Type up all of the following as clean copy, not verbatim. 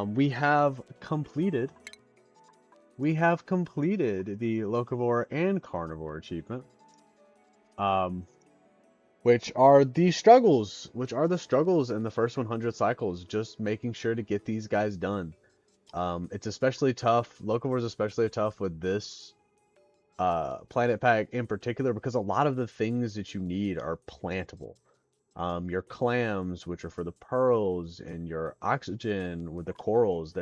We have completed the locavore and carnivore achievement. Which are the struggles in the first 100 cycles, just making sure to get these guys done. It's especially tough. Locavore is especially tough with this planet pack in particular because a lot of the things that you need are plantable. Your clams, which are for the pearls, and your oxygen with the corals,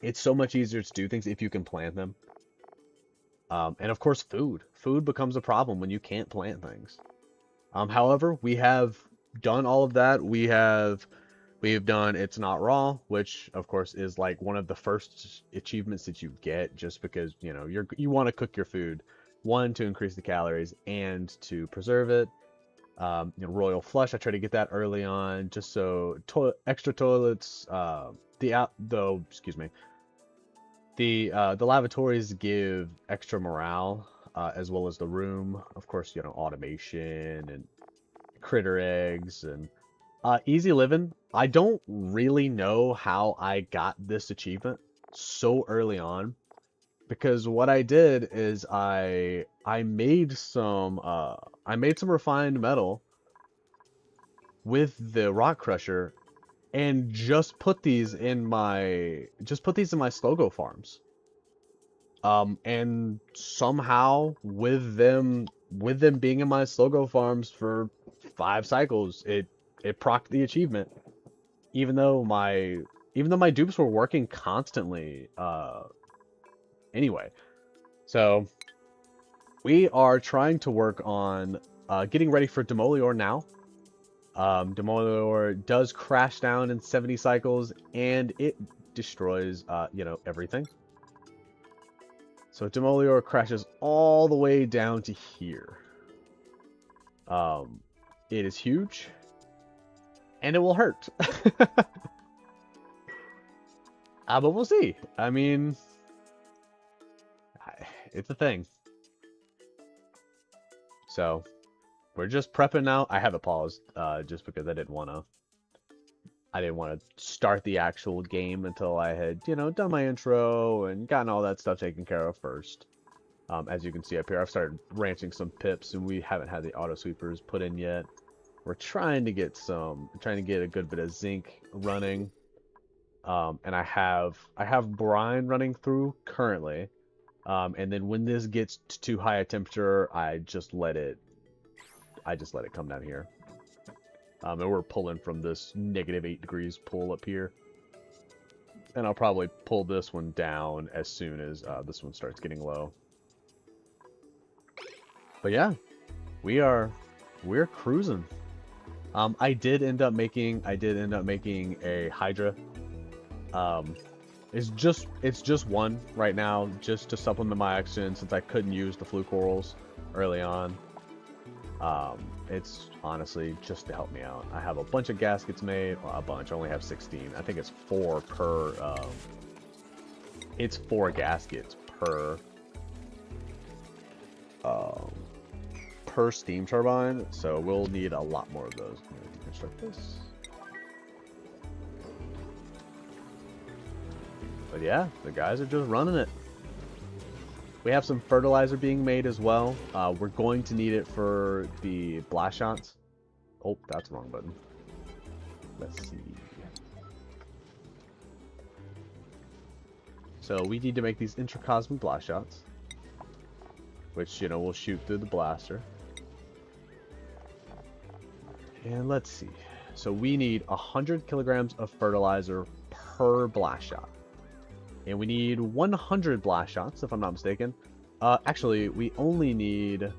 it's so much easier to do things if you can plant them. And of course, food. Food becomes a problem when you can't plant things. However, we have done all of that. We've done It's Not Raw, which of course is like one of the first achievements that you get, just because you want to cook your food, one, to increase the calories and to preserve it. Royal Flush, I try to get that early on, just so extra toilets. The lavatories give extra morale, as well as the room. Of course, automation and critter eggs and easy living. I don't really know how I got this achievement so early on, because what I did is I made some refined metal with the rock crusher and just put these in my Slogo farms. And somehow with them being in my Slogo farms for 5 cycles, it procced the achievement, even though my dupes were working constantly anyway. So we are trying to work on getting ready for Demolior now. Demolior does crash down in 70 cycles, and it destroys everything. So Demolior crashes all the way down to here. It is huge, and it will hurt. But we'll see. I mean, it's a thing. So we're just prepping now. I have it paused just because I didn't want to start the actual game until I had, done my intro and gotten all that stuff taken care of first. As you can see up here, I've started ranching some pips, and we haven't had the auto sweepers put in yet. We're trying to get a good bit of zinc running. And I have brine running through currently. And then when this gets to too high a temperature, I just let it come down here. And we're pulling from this -8 degrees pool up here. And I'll probably pull this one down as soon as this one starts getting low. But yeah, we're cruising. I did end up making a Hydra. It's just one right now, just to supplement my oxygen, since I couldn't use the fluke corals early on. It's honestly just to help me out. I have a bunch of gaskets made. Well, a bunch. I only have 16. I think it's 4 per. It's 4 gaskets per steam turbine. So we'll need a lot more of those. I'm gonna deconstruct this. But yeah, the guys are just running it. We have some fertilizer being made as well. We're going to need it for the blast shots. Oh, that's the wrong button. Let's see. So we need to make these intracosmic blast shots, which, we'll shoot through the blaster. And let's see. So we need 100 kilograms of fertilizer per blast shot. And we need 100 blast shots, if I'm not mistaken. Actually, we only need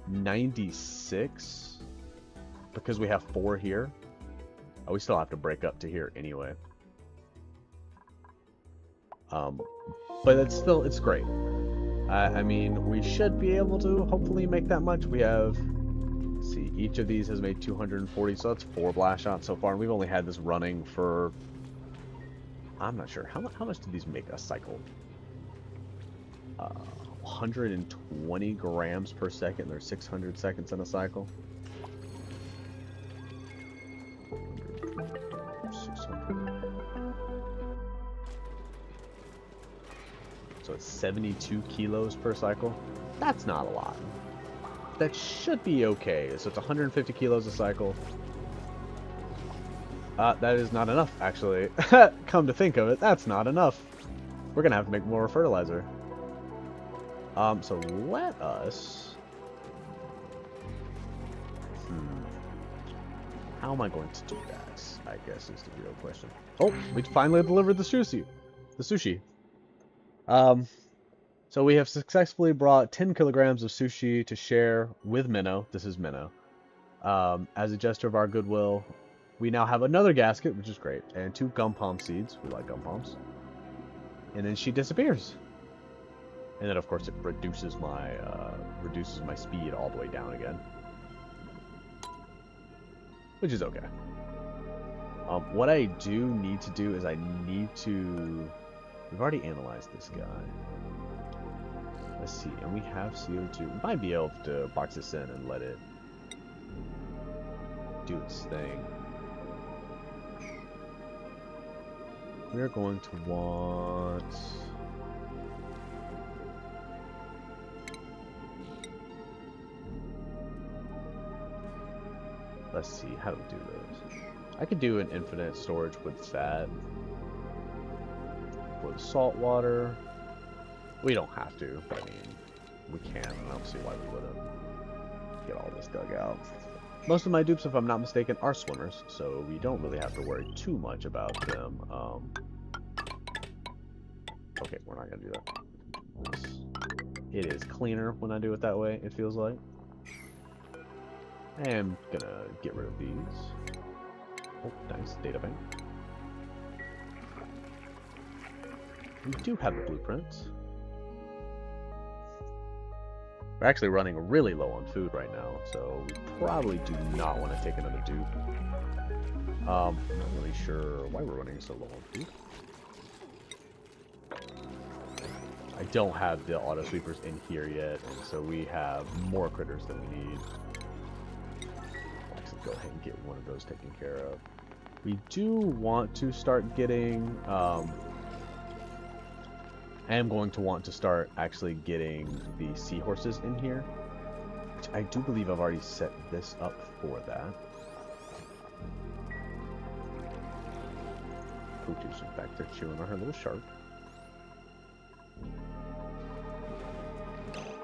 96 because we have 4 here. Oh, we still have to break up to here anyway. But it's great. I mean, we should be able to hopefully make that much. We have, let's see, each of these has made 240, so that's 4 blast shots so far. And we've only had this running for, I'm not sure. How much do these make a cycle? 120 grams per second. There's 600 seconds in a cycle. 600. So it's 72 kilos per cycle. That's not a lot. That should be okay. So it's 150 kilos a cycle. That is not enough, actually. Come to think of it, that's not enough. We're gonna have to make more fertilizer. So let us... How am I going to do that, I guess, is the real question. Oh, we finally delivered the sushi. So we have successfully brought 10 kilograms of sushi to share with Minnow. This is Minnow. As a gesture of our goodwill, we now have another gasket, which is great, and 2 gum palm seeds. We like gum palms. And then she disappears. And then, of course, it reduces my speed all the way down again. Which is okay. What I do need to do is I need to... We've already analyzed this guy. Let's see, and we have CO2. We might be able to box this in and let it do its thing. We're going to want... Let's see, how do we do this? I could do an infinite storage with that. For the salt water. We don't have to, but I mean, we can. I don't see why we wouldn't. Get all this dug out. Most of my dupes, if I'm not mistaken, are swimmers, so we don't really have to worry too much about them. Okay, we're not going to do that. It is cleaner when I do it that way, it feels like. I am gonna get rid of these. Oh, nice. Data bank. We do have a blueprint. We're actually running really low on food right now, so we probably do not want to take another dupe. I'm not really sure why we're running so low on food. I don't have the auto sweepers in here yet, and so we have more critters than we need. Go ahead and get one of those taken care of. We do want to start getting I am going to want to start actually getting the seahorses in here, which I do believe I've already set this up for that. Poochie's back there chewing on her little shark.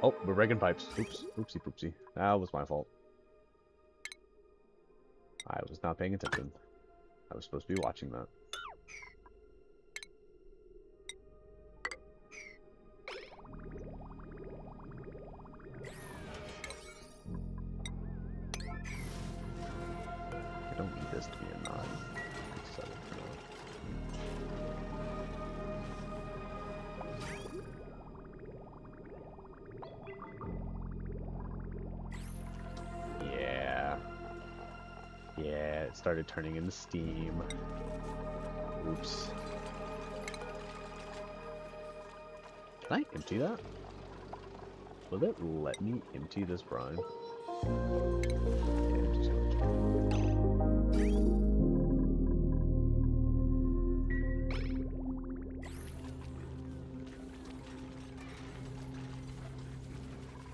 Oh, we're breaking pipes. Oops, oopsie poopsie. That was my fault. I was not paying attention. I was supposed to be watching that. I don't need this to be a knot. Set it for now. Yeah, it started turning into steam. Oops. Can I empty that? Will it let me empty this brine? Yeah, empty storage.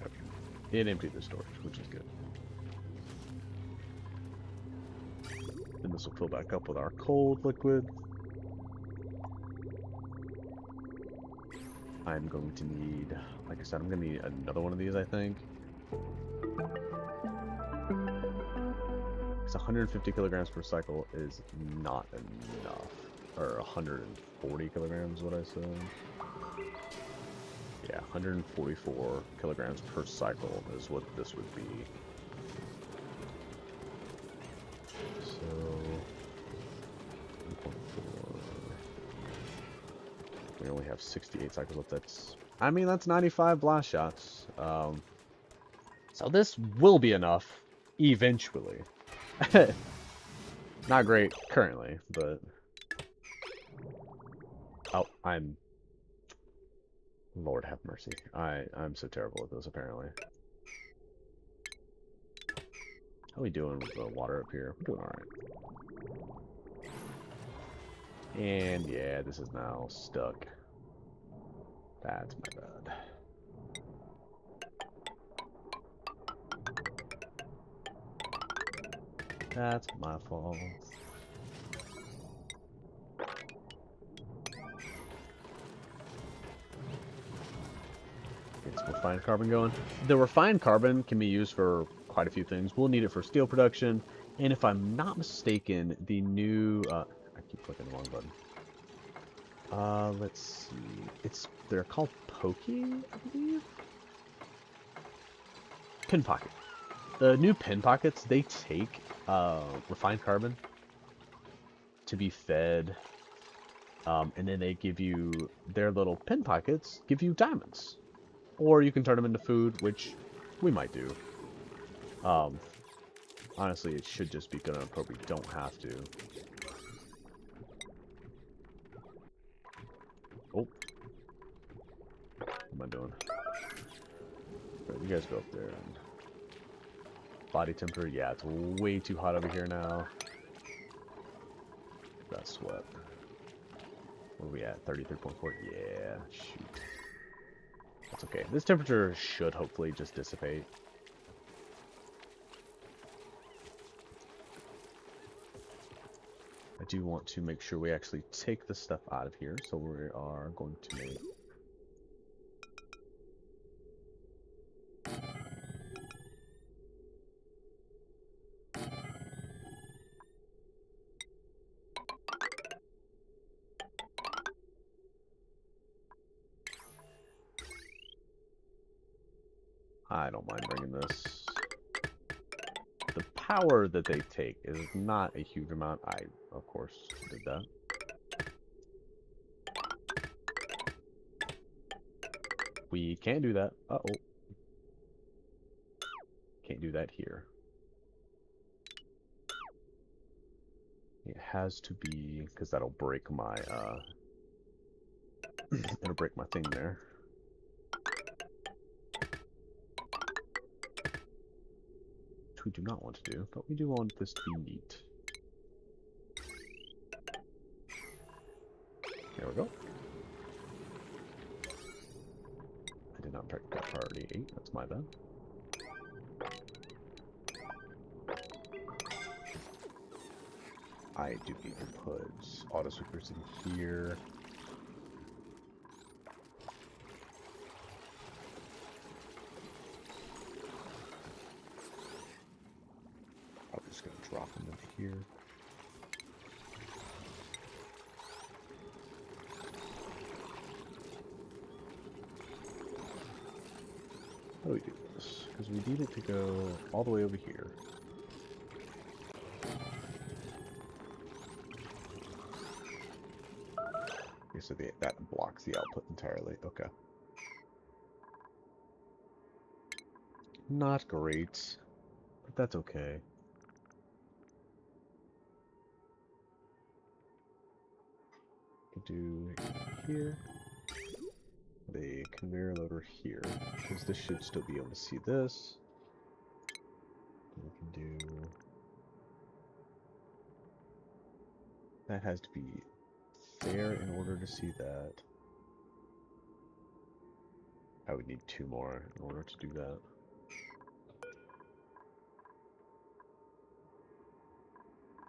Okay. It emptied the storage, which is good. And this will fill back up with our cold liquid. I'm going to need, like I said, I'm going to need another one of these, I think. Because 150 kilograms per cycle is not enough. Or 140 kilograms, what I said. Yeah, 144 kilograms per cycle is what this would be. We only have 68 cycles left. That's, I mean, that's 95 blast shots. So this will be enough eventually. Not great currently, but oh, Lord have mercy. I'm so terrible at this apparently. How are we doing with the water up here? We're doing all right. And yeah, this is now stuck. That's my bad. That's my fault. Get some refined carbon going. The refined carbon can be used for quite a few things. We'll need it for steel production, and if I'm not mistaken, the new I keep clicking the wrong button. Let's see. They're called poking, I believe. Pin pocket. The new pin pockets, they take refined carbon to be fed, and then they give you their little pin pockets give you diamonds, or you can turn them into food, which we might do. Honestly, it should just be good enough, but we don't have to. Oh. What am I doing? Right, you guys go up there. And body temperature, yeah, it's way too hot over here now. That sweat. Where are we at? 33.4? Yeah, shoot. That's okay. This temperature should hopefully just dissipate. I do want to make sure we actually take the stuff out of here, so we are going to make... I don't mind bringing this. The power that they take is not a huge amount. I, of course, did that. We can't do that. Uh-oh. Can't do that here. It has to be, because that'll break my, it'll break my thing there. Which we do not want to do, but we do want this to be neat. There we go. I did not pick that priority 8, that's my bad. I do need to put auto sweepers in here. I'm just going to drop them in here. How do we do this? Because we need it to go all the way over here. Okay, so that blocks the output entirely. Okay. Not great, but that's okay. Do here. The conveyor loader here, because this should still be able to see this. We can do... That has to be there in order to see that. I would need 2 more in order to do that.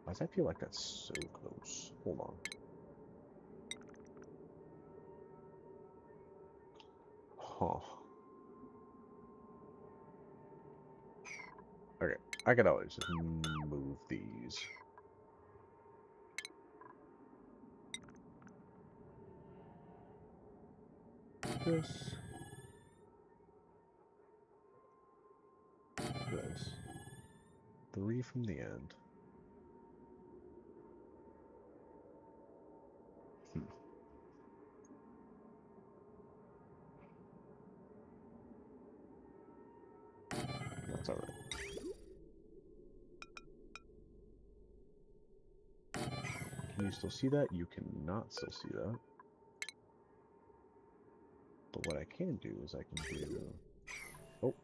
Why does I feel like that's so close? Hold on. Huh. Okay, I could always just move these. This. This. 3 from the end. That's alright. Can you still see that? You cannot still see that. But what I can do is I can do... Oh.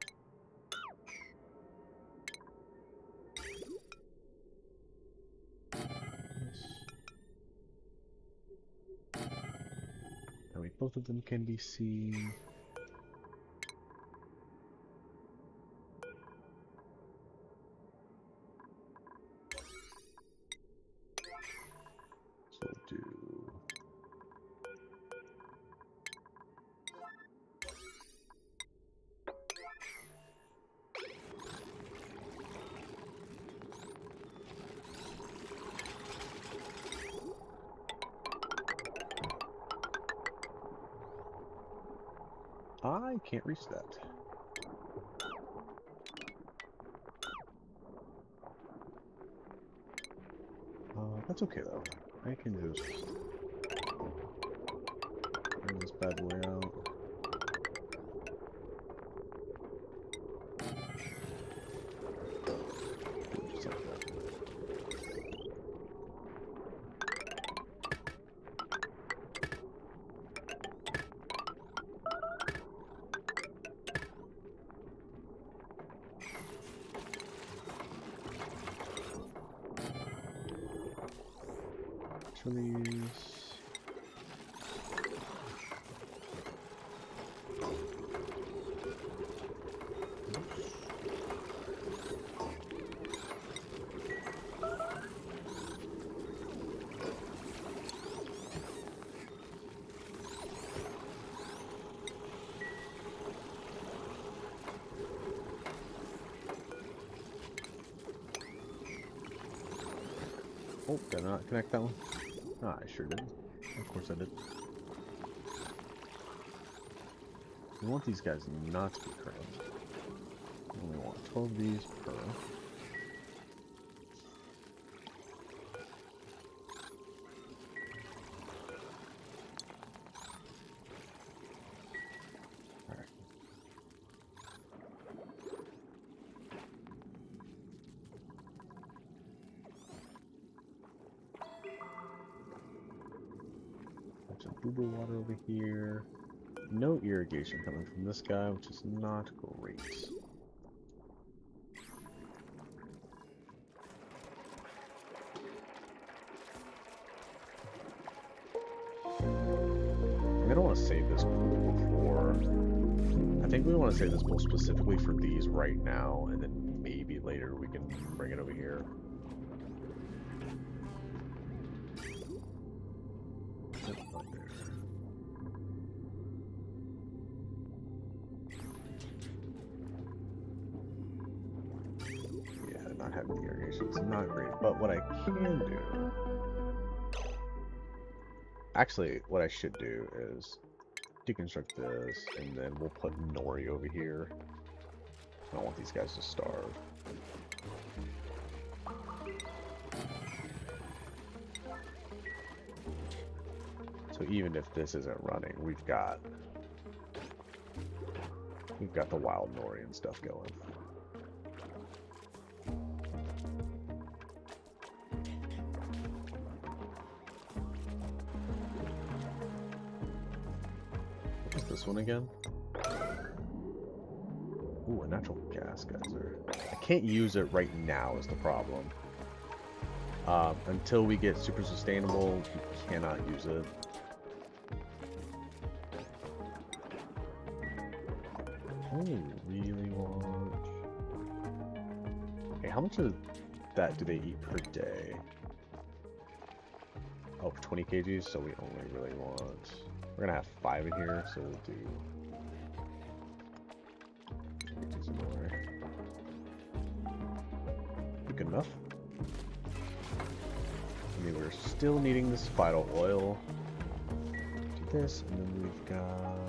And we both of them can be seen. So we'll do I can't reach that. That's okay though. I can just bring this bad boy out. Just like that. Release. Oh, did I not connect that one? Ah, I sure did. Of course I did. We want these guys not to be current. We only want 12 of these per. Alright. Boober water over here. No irrigation coming from this guy, which is not great. I don't want to save this pool for... I think we want to save this pool specifically for these right now, and then maybe later we can bring it over here. Having the irrigation is not great, but what I can do... Actually, what I should do is deconstruct this, and then we'll put nori over here. I don't want these guys to starve. So even if this isn't running, we've got the wild nori and stuff going. This one again. Ooh, a natural gas geyser. I can't use it right now is the problem. Until we get super sustainable, we cannot use it. Oh, really want... Okay, how much of that do they eat per day? Oh, 20 kgs, so we only really want... We're gonna have 5 in here, so we'll do some more. Good enough. I mean, we're still needing this vital oil. Do this, and then we've got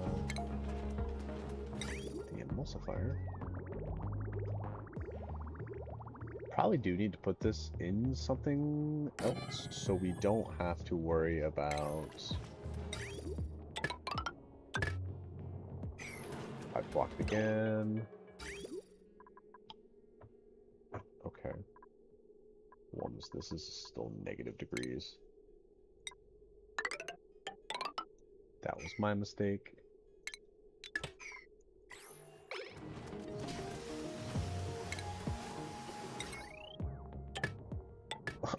the emulsifier. Probably do need to put this in something else, so we don't have to worry about... I blocked again. Okay. This is still negative degrees. That was my mistake.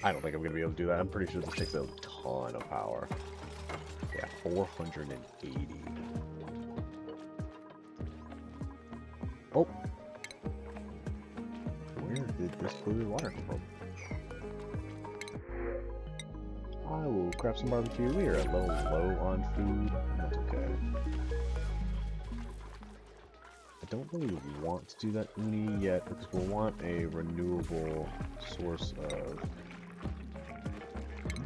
I don't think I'm going to be able to do that. I'm pretty sure this takes a ton of power. Yeah, 480. Oh! Where did this polluted water come from? I will grab some barbecue. We are a little low on food. That's okay. I don't really want to do that uni yet because we'll want a renewable source of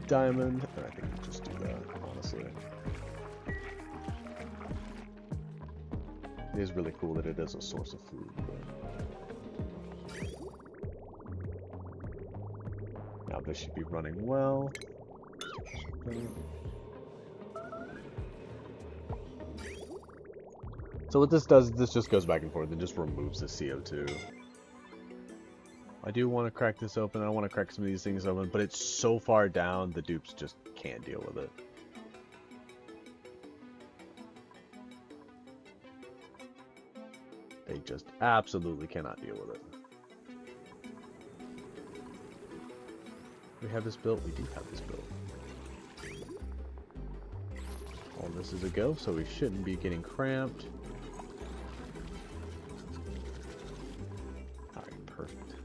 diamond. And I think we'll just do that, honestly. It is really cool that it is a source of food. But... now this should be running well. So what this does, this just goes back and forth and just removes the CO2. I do want to crack this open. I want to crack some of these things open, but it's so far down, the dupes just can't deal with it. They just absolutely cannot deal with it. We have this built? We do have this built. All this is a go, so we shouldn't be getting cramped. Alright, perfect.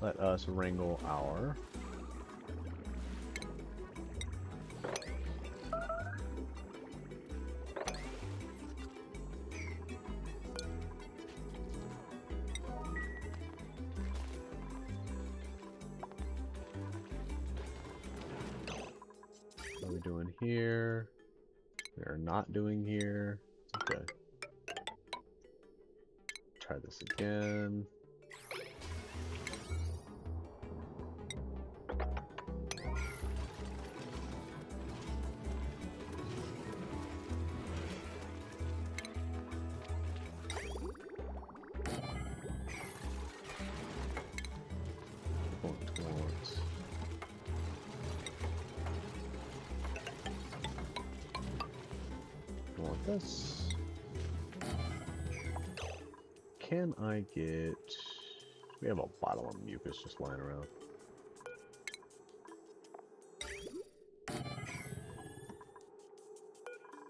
Let us wrangle our... what are we doing here? We are not doing here. Okay. Try this again. This. Can I get... we have a bottle of mucus just lying around.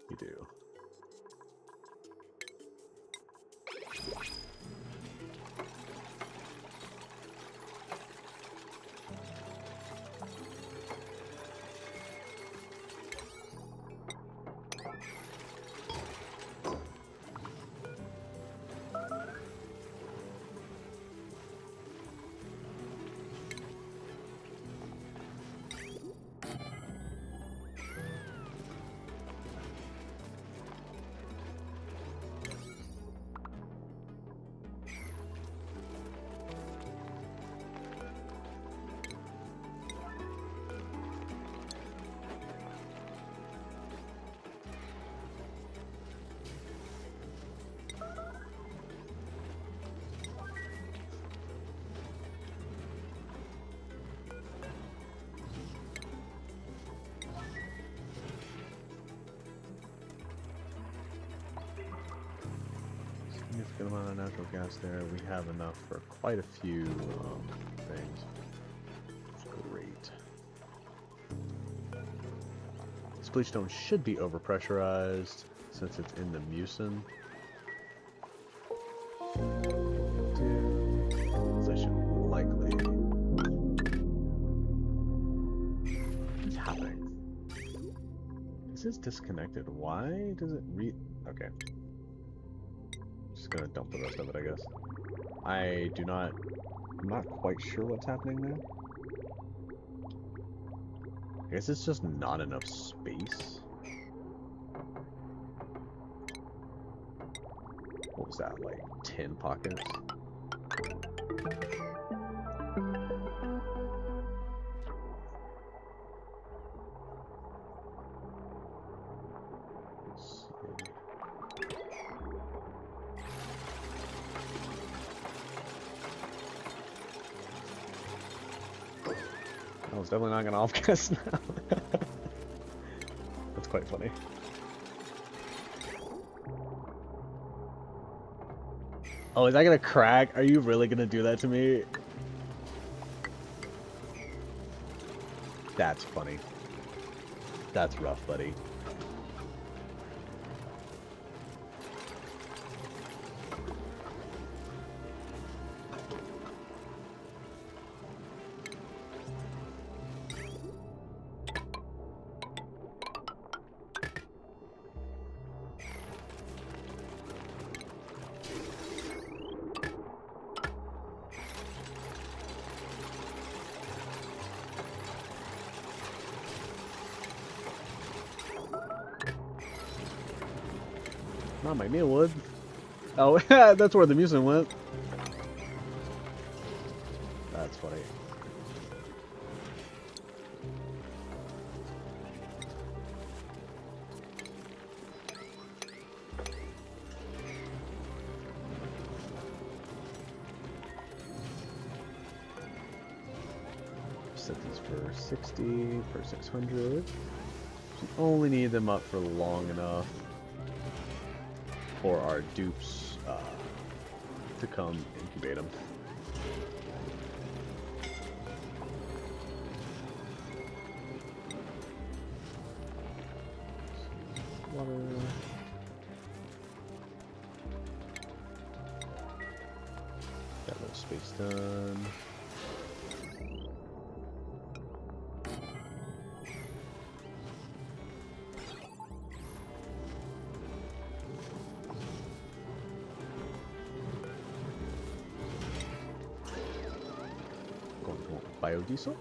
You do. Significant amount of natural gas there. We have enough for quite a few things. Great. This bleach stone should be overpressurized since it's in the mucin. So I should likely... what's happening? This is disconnected. Why does it okay. Just gonna dump the rest of it, I guess. I'm not quite sure what's happening there. I guess it's just not enough space. What was that, like 10 pockets? I was definitely not gonna off-gas now. That's quite funny. Oh, is that gonna crack? Are you really gonna do that to me? That's funny. That's rough, buddy. Not my mealwood. Oh, that's where the music went. That's funny. Set these for 60, for 600. We only need them up for long enough for our dupes to come incubate them. Water. Got a little space done. Biodiesel.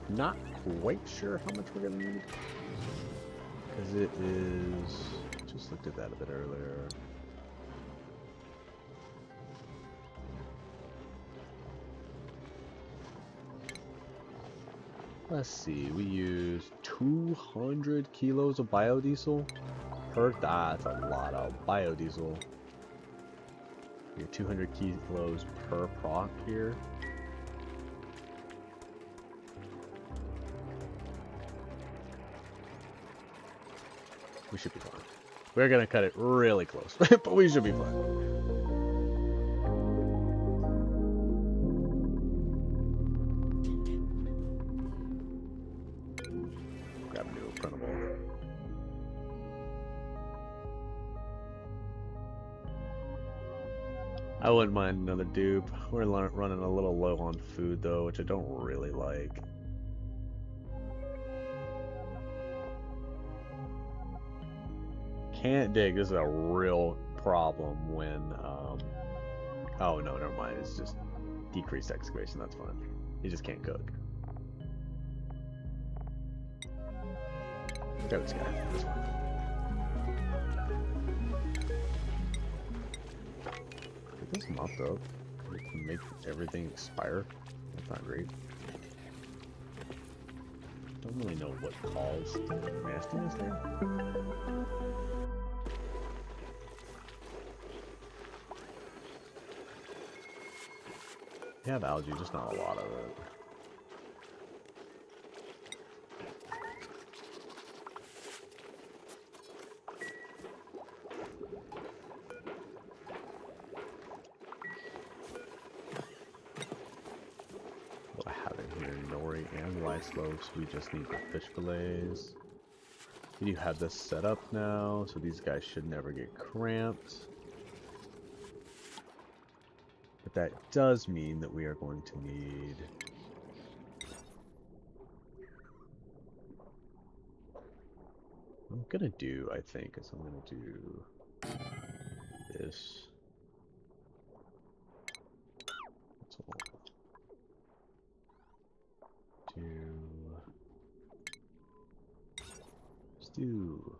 Not quite sure how much we're gonna need because it is. Just looked at that a bit earlier. Let's see. We use 200 kilos of biodiesel per. That's a lot of biodiesel. You're 200 kilos per proc here. We should be fine. We're gonna cut it really close, but we should be fine. Grab a new printable. I wouldn't mind another dupe. We're running a little low on food though, which I don't really like. Can't dig. This is a real problem when, oh no, never mind. It's just decreased excavation. That's fine. You just can't cook. Grab this guy. That's fine. Get this mopped up. We can make everything expire. That's not great. Don't really know what caused nastiness there. We have algae, just not a lot of it. What I have in here, nori and rice loaves. We just need the fish fillets. We do have this set up now, so these guys should never get cramped. But that does mean that we are going to need what I'm gonna do, I think, is I'm gonna do this. Let's do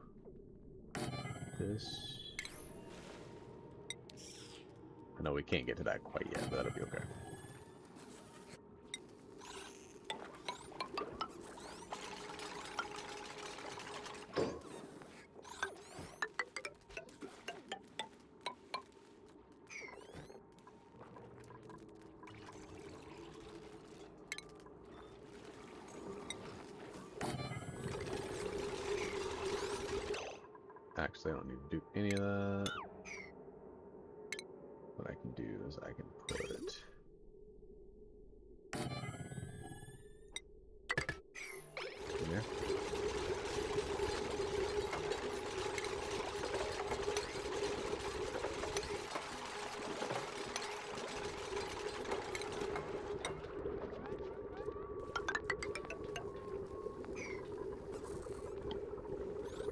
this. I know we can't get to that quite yet, but that'll be okay. Actually, I don't need to do any of that. What I can do is I can put in there.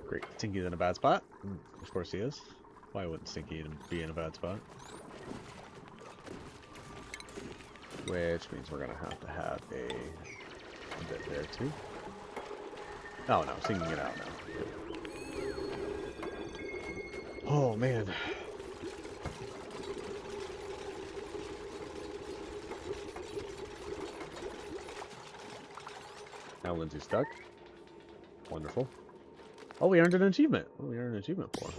Great. Stinky's in a bad spot. Of course he is. Why wouldn't Stinky be in a bad spot? Which means we're gonna have to have a bit there too. Oh no, Stinky can get out now. Oh man. Now Lindsay's stuck. Wonderful. Oh, we earned an achievement. What did we earn an achievement for?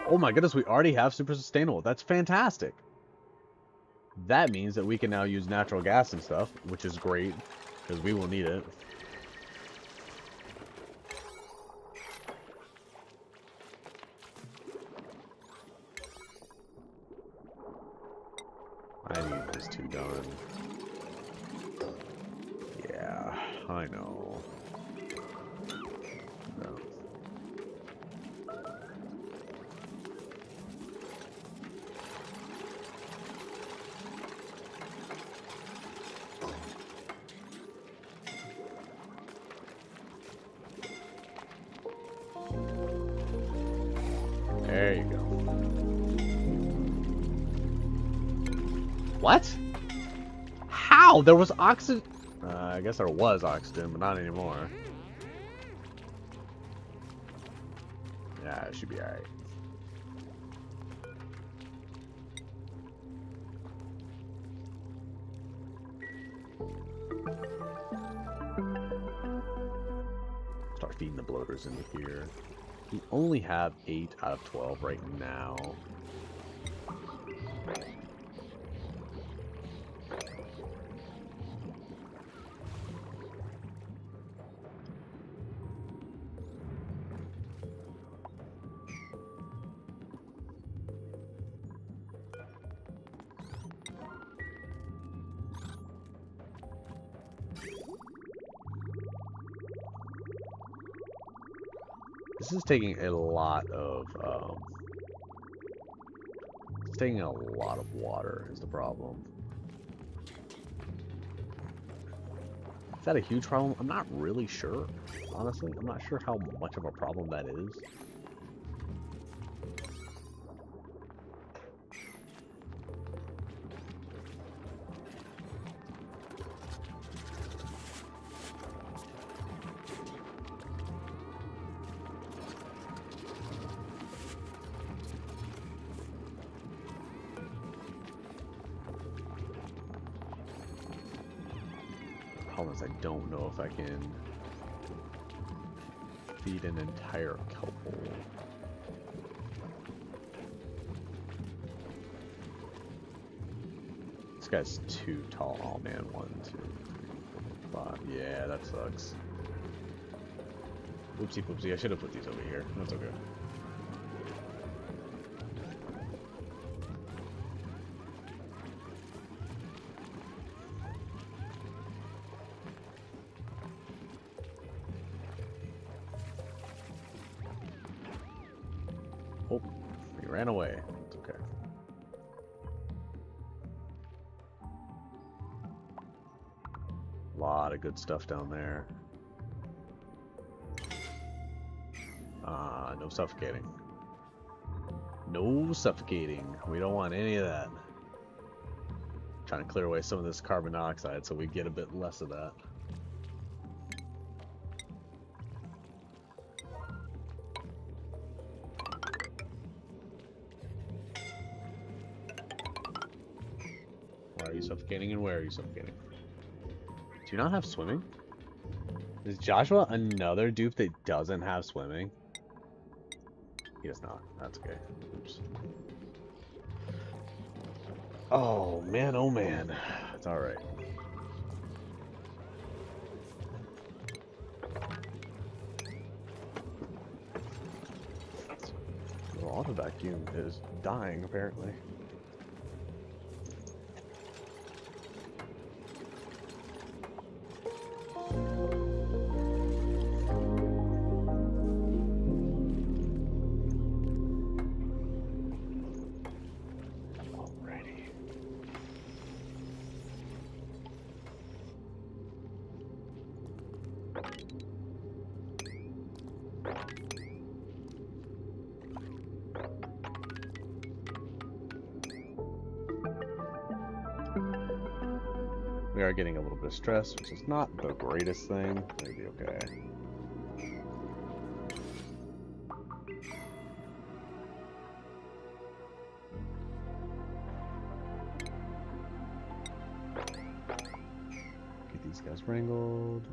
Oh my goodness, we already have Supersustainable. That's fantastic. That means that we can now use natural gas and stuff, which is great, because we will need it. I need this two done. Yeah, I know. No. There you go. What? How? There was oxygen. I guess there was oxygen, but not anymore. Yeah, it should be alright. Start feeding the bloaters into here. We only have 8 out of 12 right now. This is taking a lot of, it's taking a lot of water is the problem. Is that a huge problem? I'm not really sure, honestly. I'm not sure how much of a problem that is. I don't know if I can feed an entire kelp hole. This guy's too tall. Oh man, 1, 2, 3, 4, 5. Yeah, that sucks. Oopsie poopsie, I should have put these over here. That's okay. Oh, he ran away. It's okay. A lot of good stuff down there. No suffocating. No suffocating. We don't want any of that. Trying to clear away some of this carbon dioxide so we get a bit less of that. Why are you suffocating and where are you suffocating? Do you not have swimming? Is Joshua another dupe that doesn't have swimming? He does not. That's okay. Oops. Oh man, oh man. It's alright. The auto vacuum is dying apparently. We are getting a little bit of stress, which is not the greatest thing. Maybe okay. wrangled.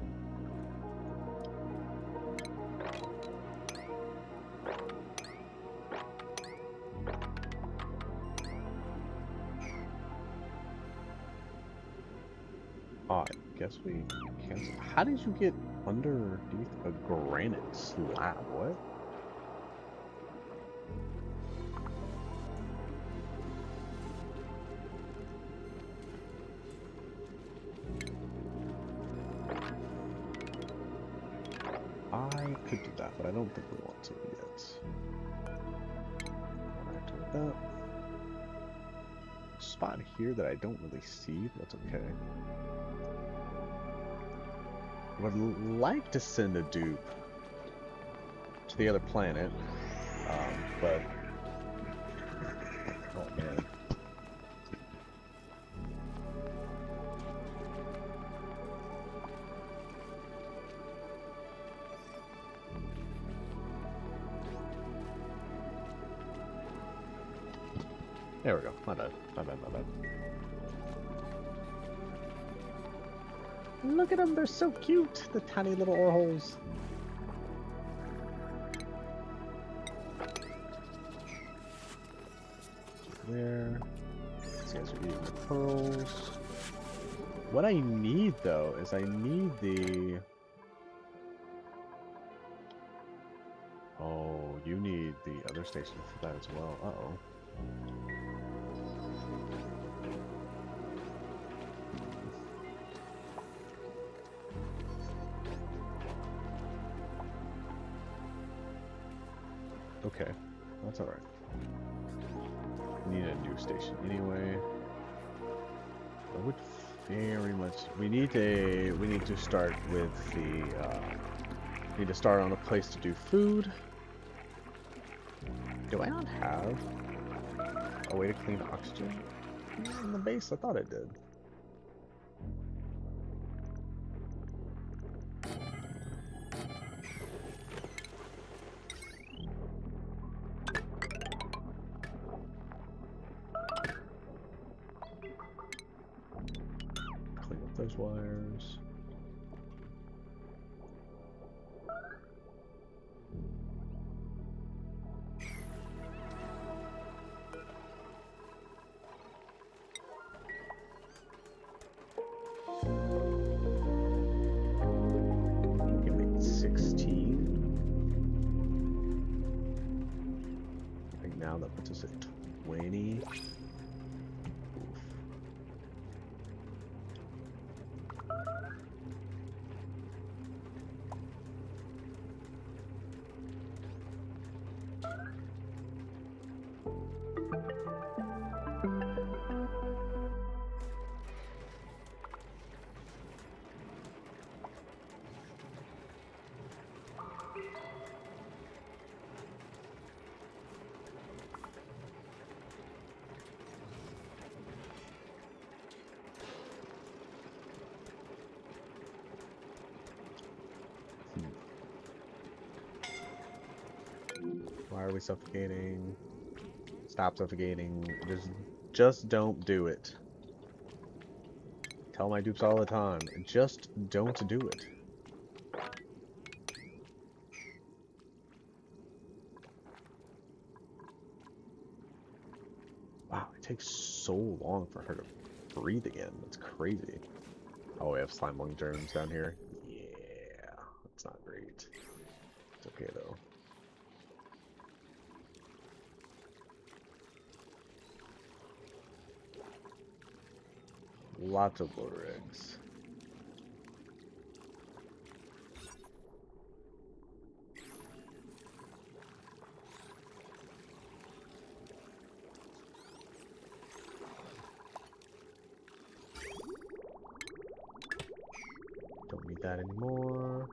I guess we cancel. How did you get underneath a granite slab? What? I could do that, but I don't think we want to yet. Alright, do that. Spot here that I don't really see, but that's okay. Would like to send a dupe to the other planet, but oh man. There we go. My bad. My bad. My bad. Look at them. They're so cute. The tiny little ore holes. There. These guys are eating the pearls. What I need, though, is I need the... Oh, you need the other station for that as well. Uh-oh. Okay, that's alright. We need a new station anyway. I would very much... We need to start with the... we need to start on a place to do food. Do I not have a way to clean oxygen in the base? I thought I did. Clean up those wires. That puts us at 20. Oof. Why are we suffocating? Stop suffocating. Just don't do it. Tell my dupes all the time. Just don't do it. Wow, it takes so long for her to breathe again. That's crazy. Oh, we have slime lung germs down here. Yeah, that's not great. It's okay though. Lots of bloater eggs. Don't need that anymore.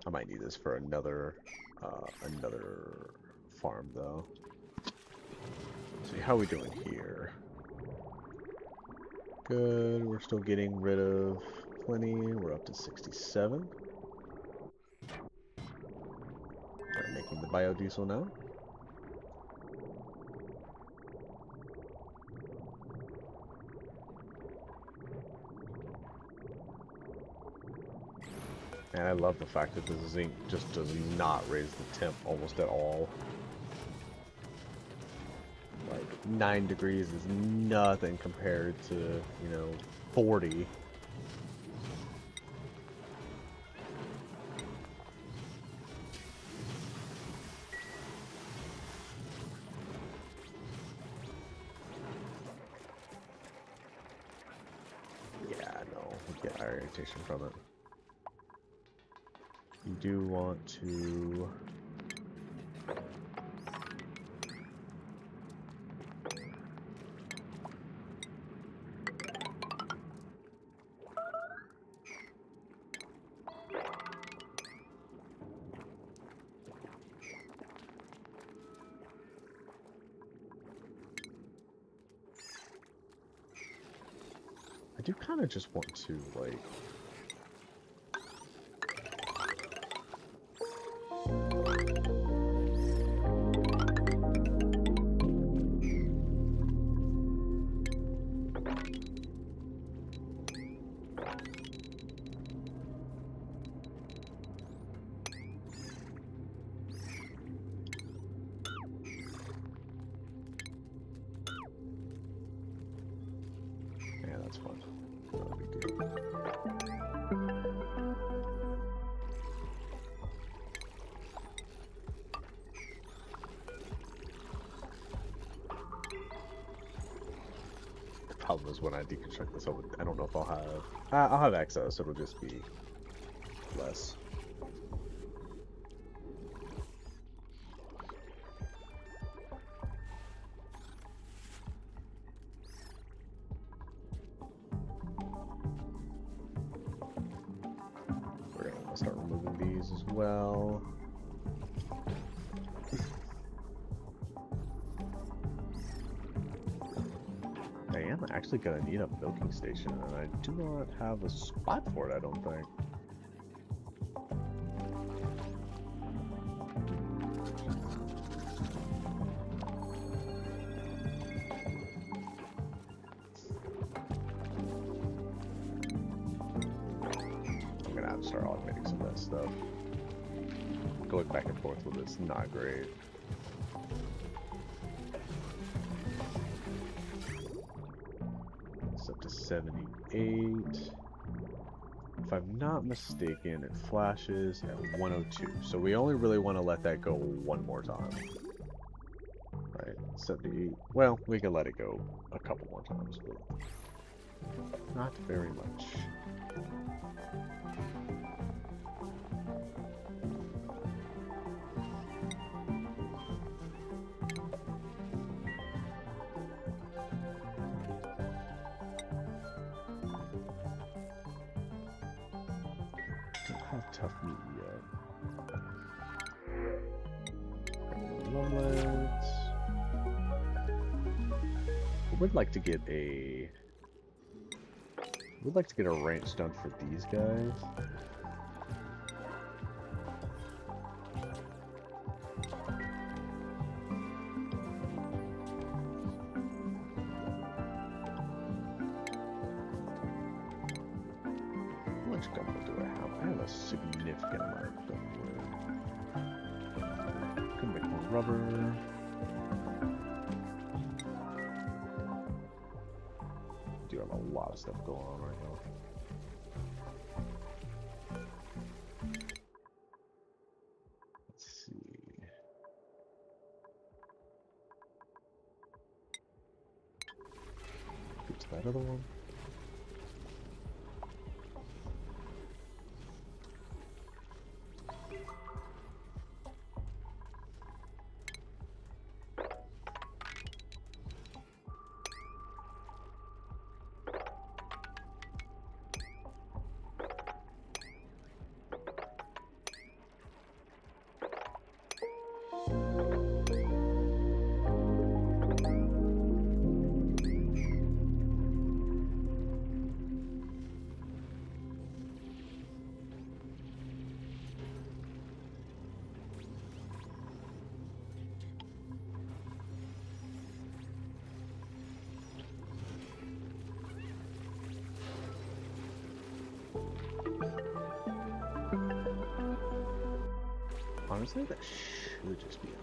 I might need this for another farm though. See how we doing here. Good, we're still getting rid of plenty. We're up to 67. Start making the biodiesel now. And I love the fact that the zinc just does not raise the temp almost at all. Like 9 degrees is nothing compared to, you know, 40. Yeah, no, we get eye irritation from it. You do want to... I do kind of just want to, like... Yeah, that's fun. Not a big deal. The problem is when I deconstruct this, I don't know if I'll have access. It'll just be less. We're gonna start removing these as well. I am actually gonna need a milking station, and I do not have a spot for it, I don't think. I'm gonna have to start automating some of that stuff. Going back and forth with it's not great. It's up to 78. If I'm not mistaken, it flashes at 102. So we only really want to let that go one more time. Right, 78. Well, we can let it go a couple more times, but not very much. Don't have tough meat yet. Lumlets. We'd like to get a... We'd like to get a ranch done for these guys. How much gumwood do I have? I have a significant amount of gumwood. Could make more rubber. Do have a lot of stuff going on right now. Let's see. Get to that other one. Honestly, that should just be enough.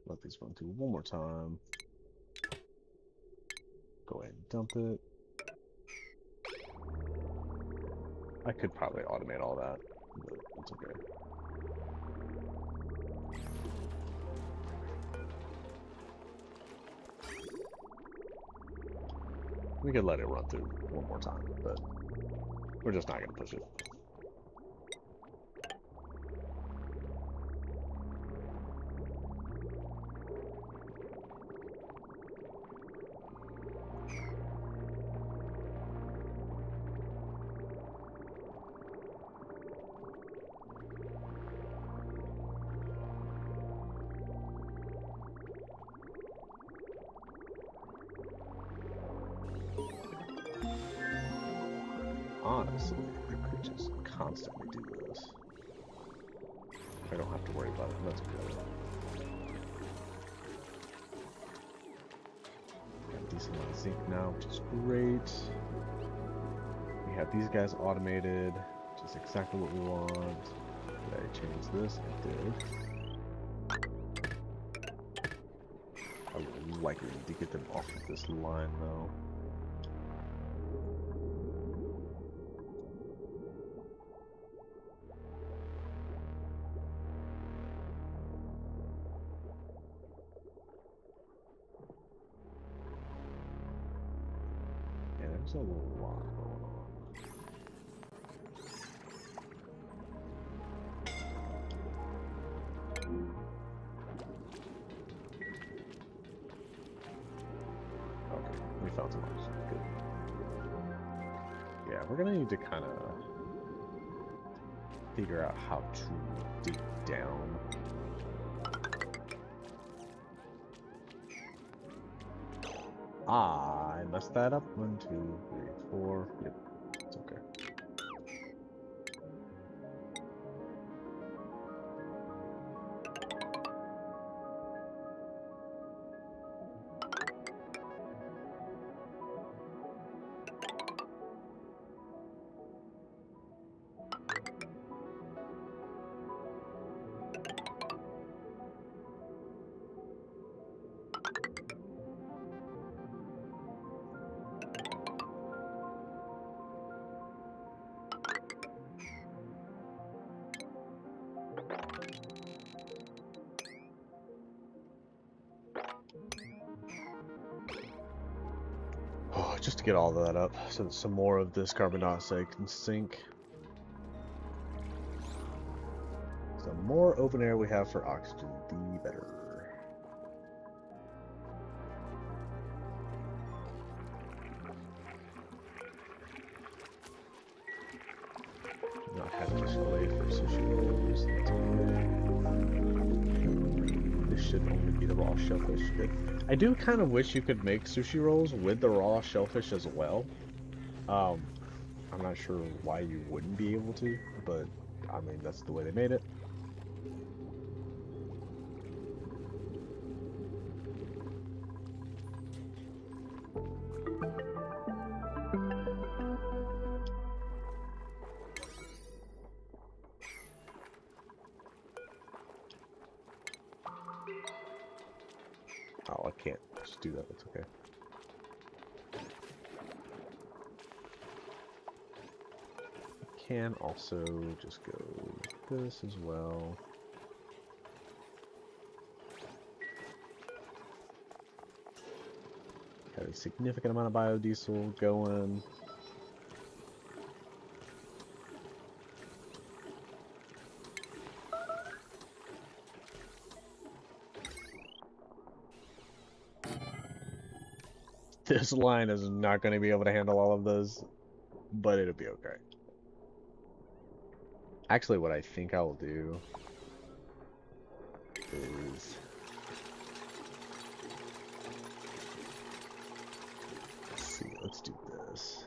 Let these run through one more time. Go ahead and dump it. I could probably automate all that, but it's okay. We could let it run through one more time, but we're just not going to push it. Honestly, I could just constantly do this. I don't have to worry about it. That's good. Got a decent amount of zinc now, which is great. We have these guys automated, which is exactly what we want. Did I change this? I did. I would likely need to get them off of this line, though. There's a lot going on. Okay, we found some others. Good. Yeah, we're gonna need to kind of figure out how to dig down. I messed that up. 1, 2, 3, 4. Yep, it's okay. Just to get all of that up so that some more of this carbon dioxide can sink. So the more open air we have for oxygen, the better. Not having this fillet for sushi rolls. This should only be the raw shellfish. Good. I do kind of wish you could make sushi rolls with the raw shellfish as well. I'm not sure why you wouldn't be able to, but I mean, that's the way they made it. Oh, I can't just do that. It's okay. I can also just go this as well. Got a significant amount of biodiesel going. This line is not going to be able to handle all of those, but it'll be okay. Actually, what I think I will do is... Let's see, let's do this.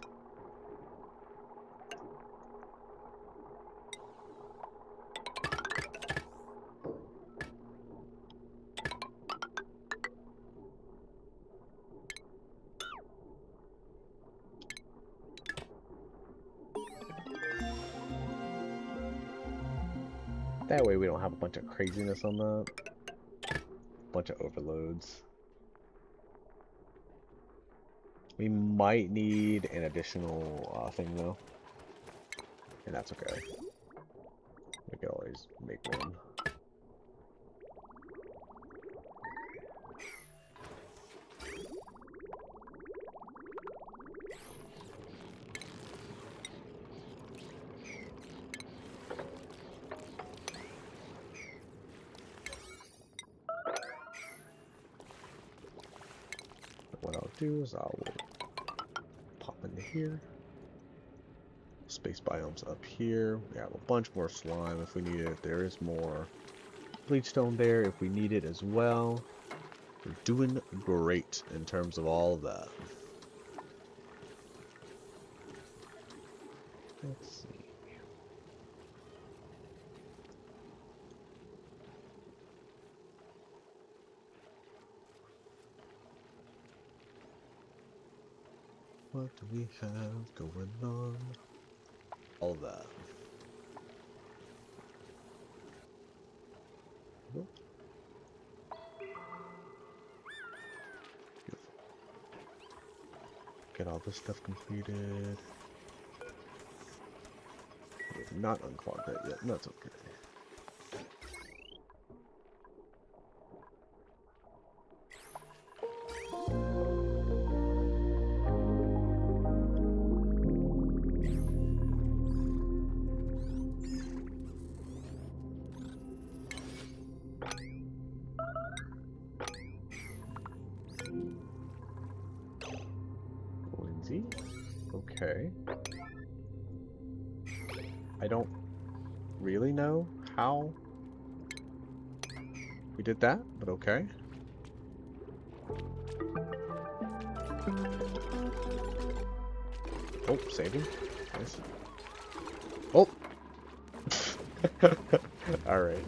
That way we don't have a bunch of craziness on that. Bunch of overloads. We might need an additional thing though. And that's okay. We can always make one. What I'll do is I'll pop into here. Space biomes up here. We have a bunch more slime if we need it. There is more bleachstone there if we need it as well. We're doing great in terms of all of that. Let's see. What do we have going on? All that. Beautiful. Get all this stuff completed. We have not unclogged that yet. No, it's okay. Okay. I don't really know how we did that, but okay. Oh, saving. Nice. Oh! Alright.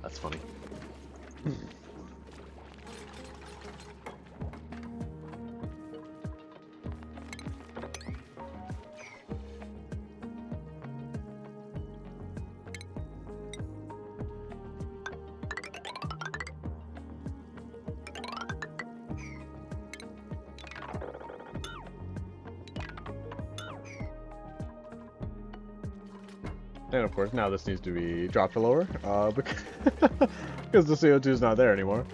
That's funny. And of course, now this needs to be dropped lower, because the CO2 is not there anymore.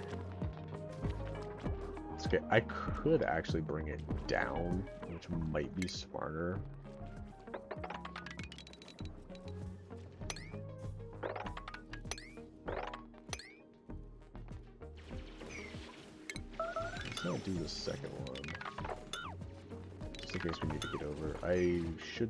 It's okay. I could actually bring it down, which might be smarter. Let's not do the second one, just in case we need to get over. I should.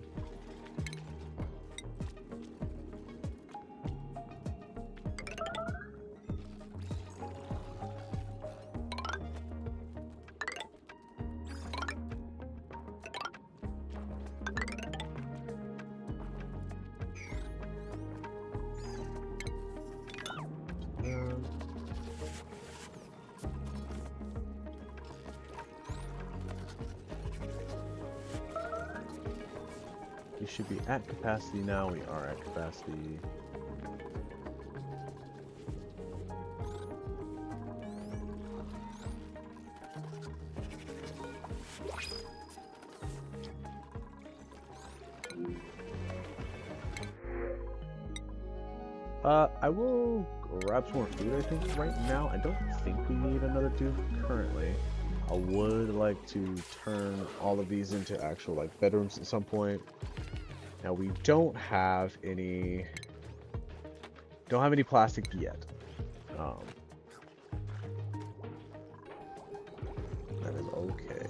We should be at capacity now. We are at capacity. I will grab some more food, I think, right now. I don't think we need another tube currently. I would like to turn all of these into actual, like, bedrooms at some point. Now, we don't have any plastic yet. That is okay.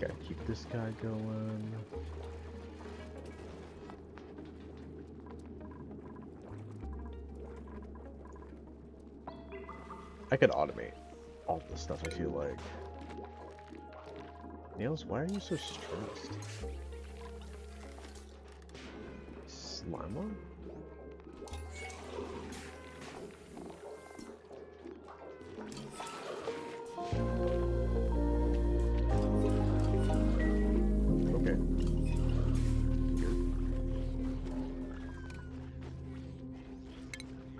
Gotta keep this guy going. I could automate all this stuff, I feel like. Nails, why are you so stressed? Slime? Okay.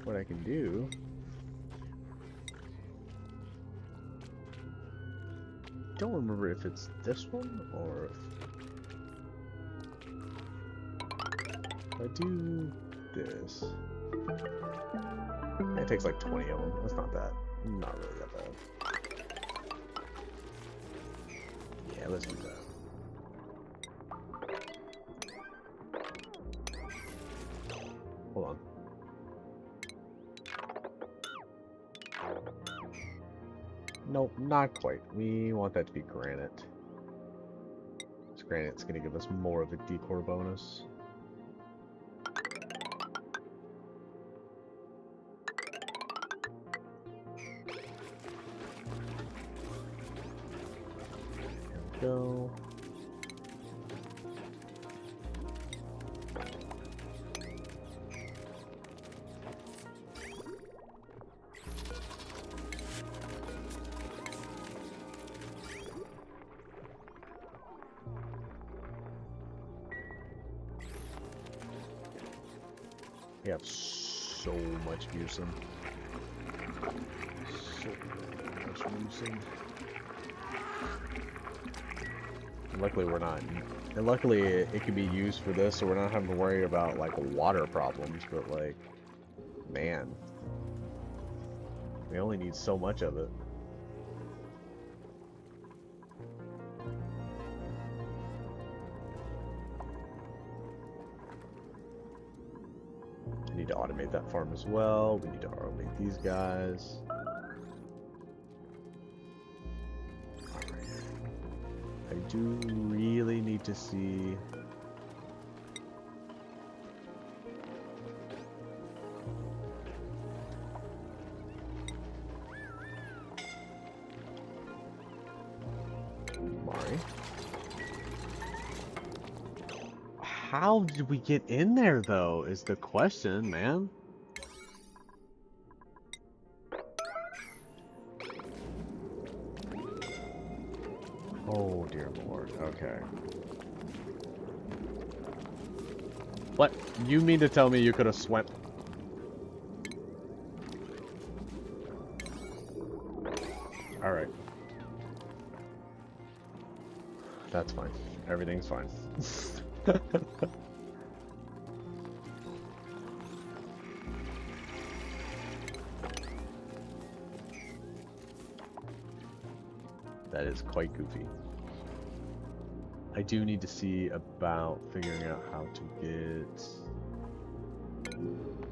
What I can do... don't remember if it's this one or if I do this. It takes like 20 of them. That's not really that bad. Yeah, let's do that. Hold on. Nope, not quite. We want that to be granite. This granite's going to give us more of a decor bonus. There we go. We have so much mucin. So much mucin. Luckily we're not. And luckily it can be used for this, so we're not having to worry about like water problems, but like, man. We only need so much of it. We need to automate that farm as well. We need to automate these guys. I do really need to see... How did we get in there, though, is the question, man. Oh, dear Lord. Okay. What? You mean to tell me you could have swam... Alright. That's fine. Everything's fine. That is quite goofy. I do need to see about figuring out how to get...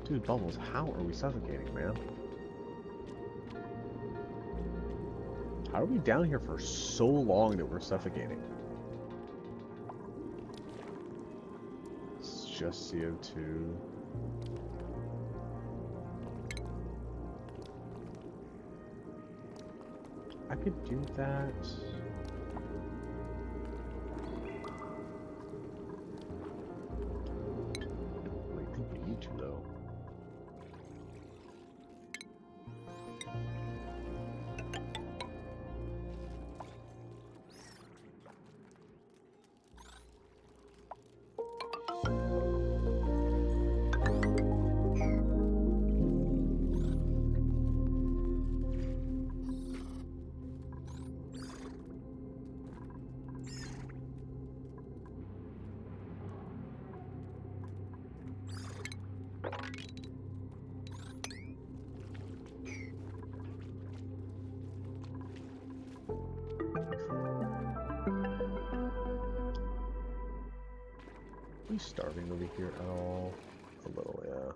Dude, Bubbles, how are we suffocating, man? How are we down here for so long that we're suffocating? It's just CO2. I could do that. I think we need to, though. Are we starving over here at all? A little, yeah.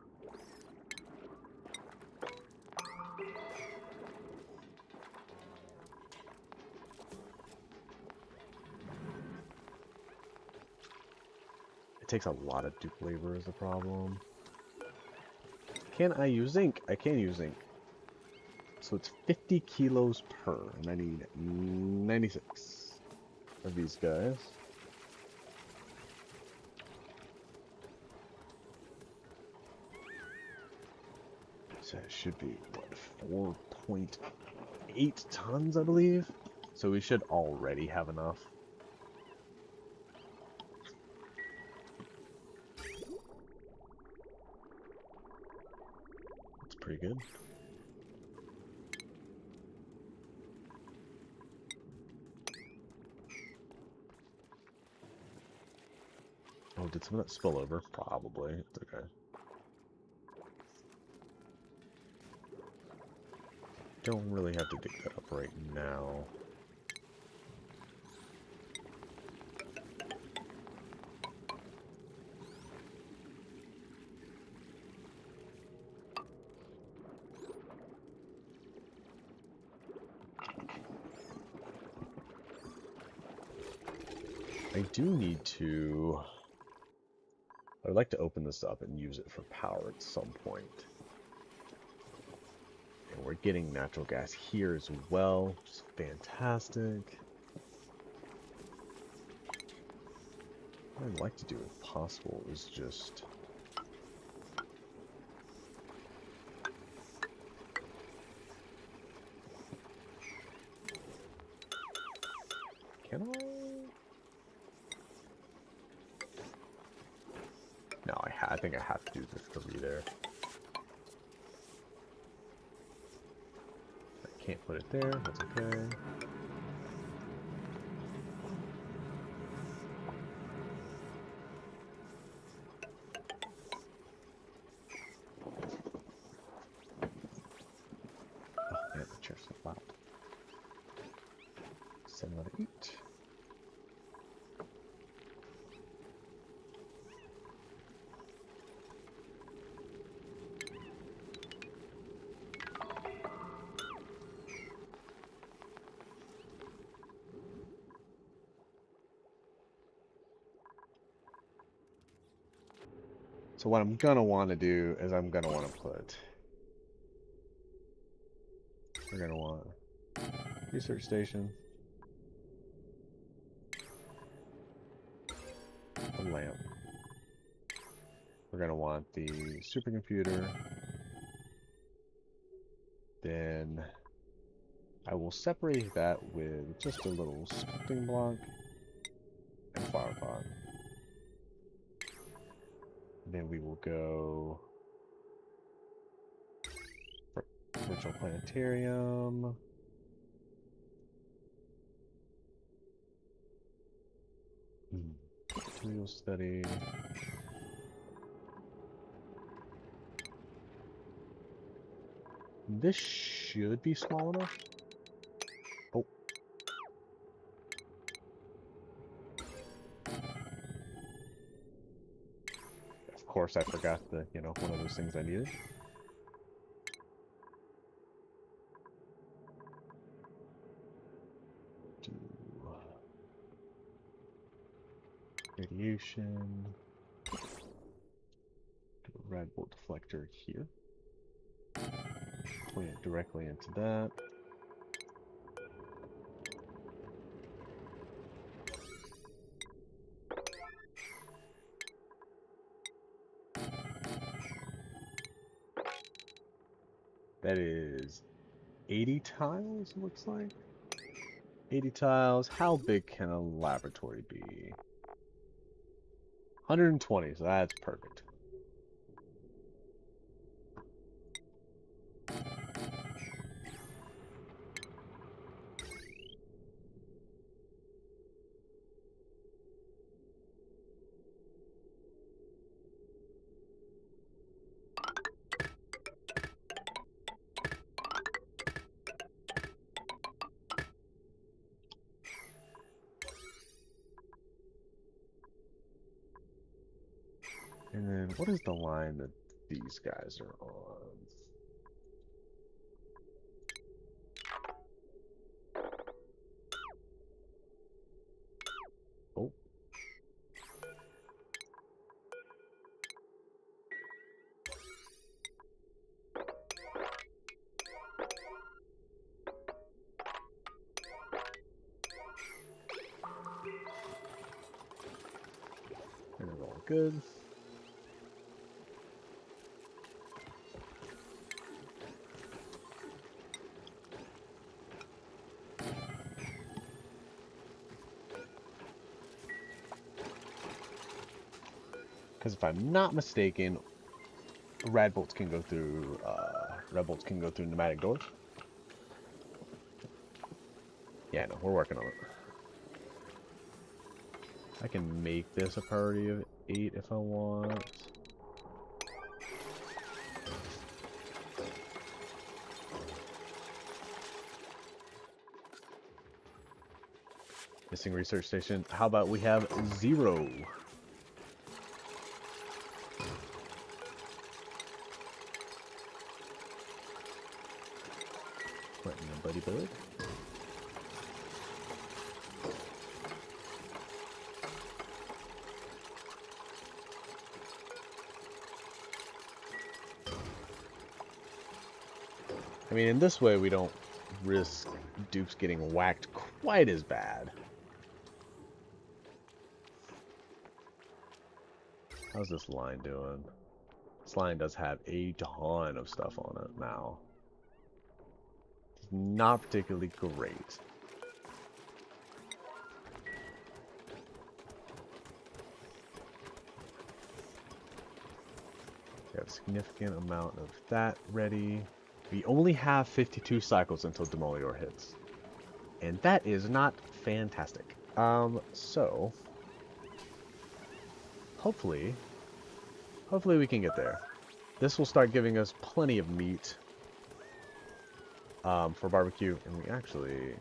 takes a lot of dupe labor is the problem. Can I use zinc? I can use zinc. So it's 50 kilos per, and I need 96 of these guys. So it should be, what, 4.8 tons, I believe? So we should already have enough. That's pretty good. Oh, did some of that spill over? Probably. It's okay. Don't really have to dig that up right now. I do need to... I'd like to open this up and use it for power at some point. And we're getting natural gas here as well, which is fantastic. What I'd like to do, if possible, is just... Can I? No, I think I have to do the 3 there. I can't put it there, that's okay. Oh man, the chair's so loud. 7 out of 8. So what I'm gonna want to do is I'm gonna want to put... We're gonna want research station, a lamp. We're gonna want the supercomputer. Then I will separate that with just a little sculpting block and flower pot. Then we will go for virtual planetarium. Material study. This should be small enough. Oh. Of course I forgot the, one of those things I needed. Radiation. Do a rad bolt deflector here. Point it directly into that. That is 80 tiles, looks like. 80 tiles. How big can a laboratory be? 120, so that's perfect. And then, what is the line that these guys are on? Oh. good. Because if I'm not mistaken, red bolts can go through pneumatic doors. Yeah, no, we're working on it. I can make this a priority of 8 if I want. Missing research station. How about we have 0? What in the buddy bird? I mean, in this way, we don't risk dupes getting whacked quite as bad. How's this line doing? This line does have a ton of stuff on it now. It's not particularly great. We have a significant amount of that ready. We only have 52 cycles until Demolior hits. And that is not fantastic. So hopefully we can get there. This will start giving us plenty of meat for barbecue, and we actually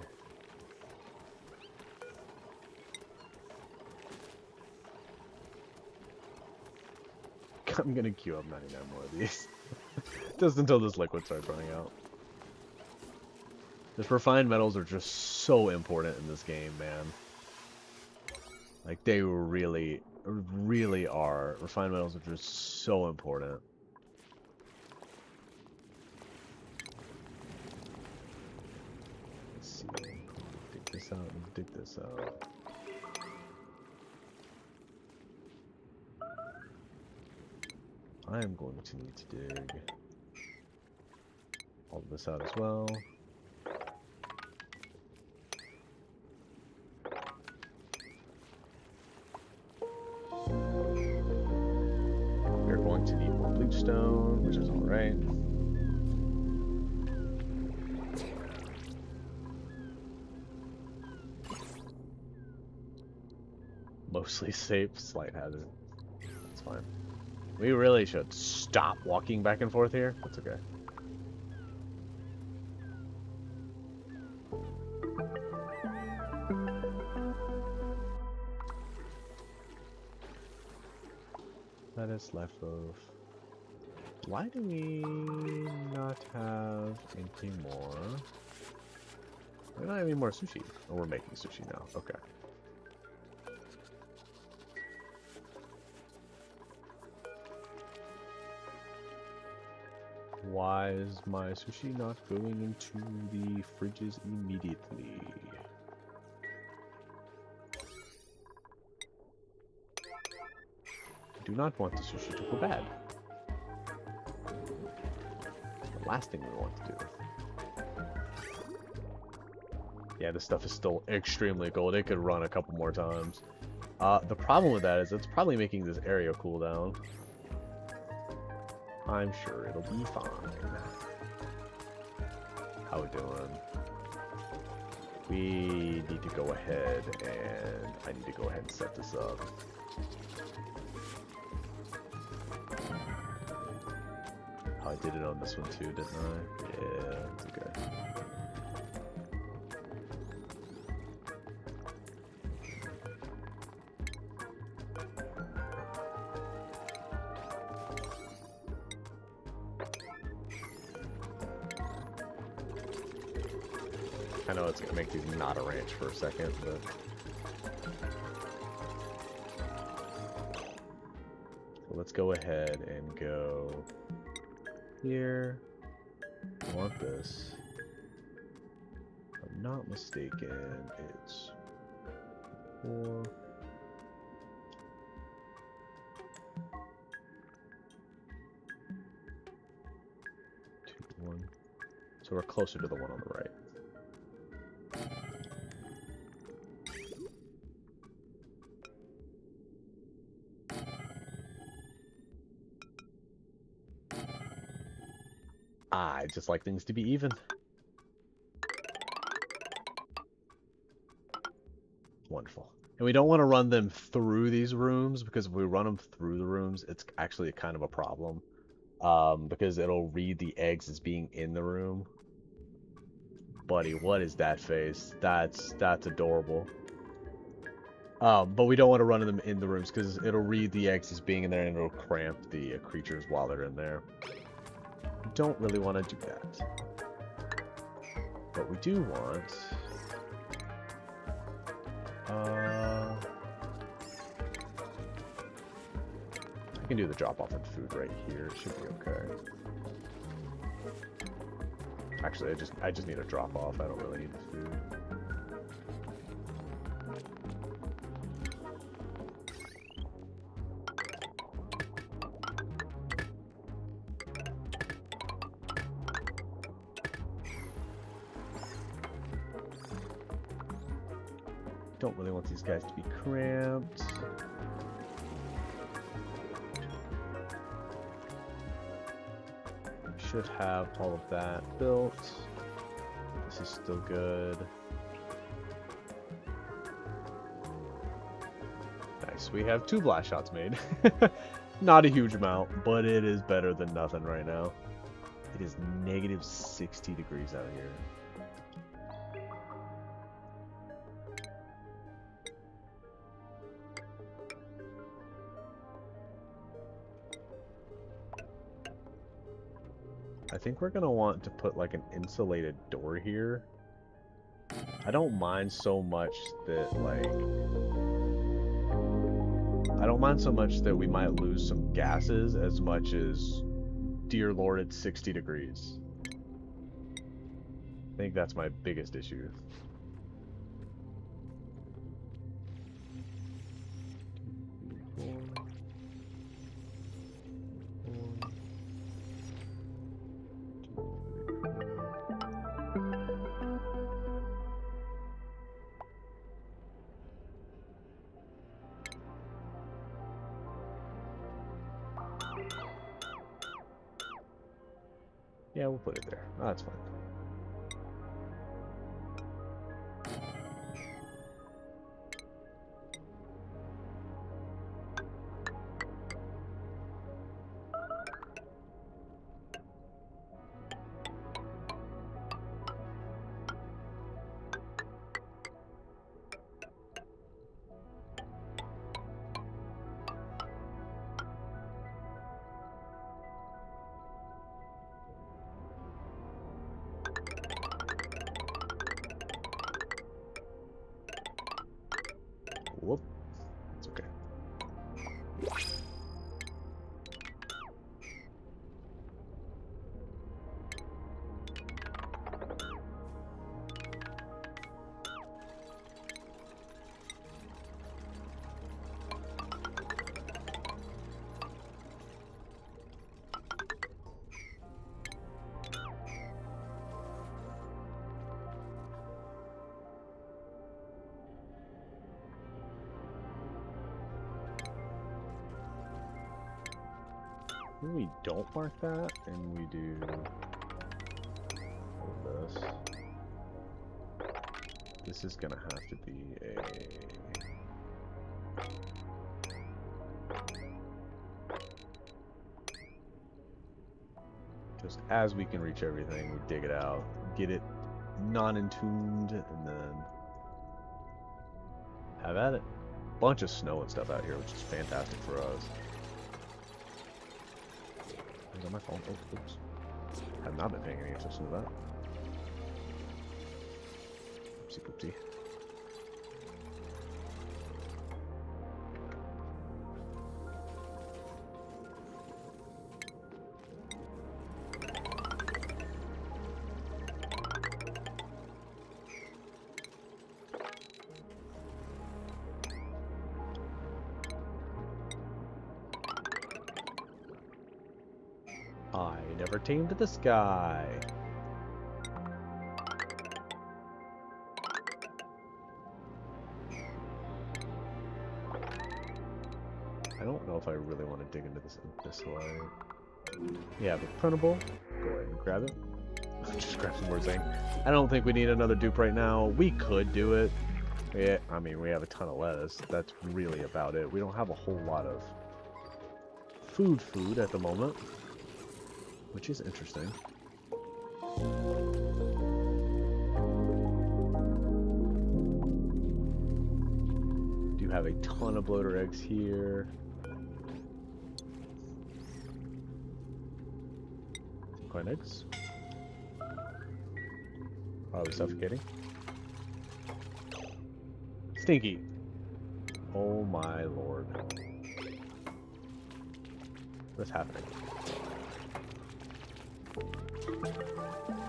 I'm gonna queue up 99 more of these. Just until this liquid starts running out. These refined metals are just so important in this game, man. Like, they really are. Refined metals are just so important. Let's see. Dig this out and dig this out. I am going to need to dig all of this out as well. We're going to need more bleach stone, which is alright. Mostly safe, slight hazard. That's fine. We really should stop walking back and forth here. That's okay. Lettuce, life loaf. Why do we not have any more? We don't have any more sushi. Oh, we're making sushi now. Okay. Why is my sushi not going into the fridges immediately? I do not want the sushi to go bad. It's the last thing we want to do. Yeah, this stuff is still extremely cold. It could run a couple more times. The problem with that is it's probably making this area cool down. I'm sure it'll be fine. How we doing? We need to go ahead and I need to go ahead and set this up. I did it on this one too, didn't I? Yeah, it's okay. I know it's gonna make these not a ranch for a second, but so let's go ahead and go here. I want this. If I'm not mistaken, it's 4. So we're closer to the one on the right. I just like things to be even. Wonderful. And we don't want to run them through these rooms, because if we run them through the rooms, it's actually kind of a problem. Because it'll read the eggs as being in the room. Buddy, what is that face? That's adorable. But we don't want to run them in the rooms, because it'll read the eggs as being in there and it'll cramp the creatures while they're in there. We don't really want to do that. But we do want... I can do the drop-off in food right here. It should be okay. Actually, I just need a drop-off. I don't really need the food. Don't really want these guys to be cramped. We should have all of that built. This is still good. Nice. We have 2 blast shots made. Not a huge amount, but it is better than nothing right now. It is negative 60 degrees out here. I think we're gonna want to put like an insulated door here. I don't mind so much that we might lose some gases as much as, dear Lord, it's 60 degrees. I think that's my biggest issue. Yeah, we'll put it there. Oh, that's fine. Whoop. It's okay. We don't mark that, and we do all of this. This is gonna have to be a... Just as we can reach everything, we dig it out, get it non-entombed, and then have at it. Bunch of snow and stuff out here, which is fantastic for us. Is that my phone? Oh, oops. Have not been paying any attention to that. Oopsie poopsie. I never tamed the sky. I don't know if I really want to dig into this abyssalite. Yeah, but printable. Go ahead and grab it. Just grab some more zinc. I don't think we need another dupe right now. We could do it. Yeah, I mean, we have a ton of lettuce. That's really about it. We don't have a whole lot of food at the moment, which is interesting. Do have a ton of bloater eggs here. Coin eggs. Are we suffocating? Stinky. Oh my lord. What's happening?